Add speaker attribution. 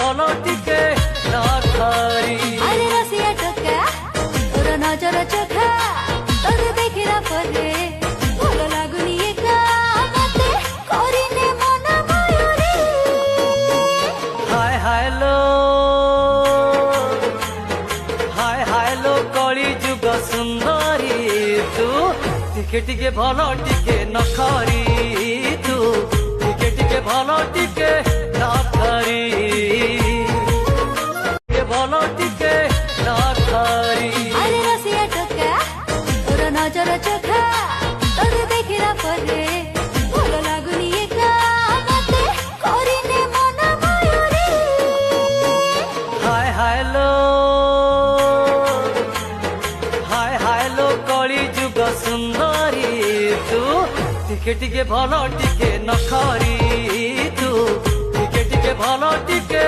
Speaker 1: ଭଲ ଟିକେ ନଖରି
Speaker 2: আরে রসিয়া টকা তোর নজর চোখা তোর দেখিলা পরে ভালো লাগুনি একা মতে করিনে মন ময়ূরী
Speaker 1: হায় হায় লো কଳି যুগ সুন্দরী তু ଟିକେ ଟିକେ ଭଲ ଟିକେ ନଖରି ତୁ ଟିକେ ଟିକେ ଭଲ ଟିକେ ନଖରି ଭଲ ଟିକେ ନଖରି
Speaker 2: আরে রসিয়া টকা তোর নজর চোখা তোর দেখিলা পরে ভালো লাগুনি একা মতে করিনে মন ময়ূরী
Speaker 1: হায় হায় লো কଳି যুগ সুন্দরী তু ଟିକେ ଟିକେ ଭଲ ଟିକେ ନଖରି ତୁ ଟିକେ ଟିକେ ଭଲ ଟିକେ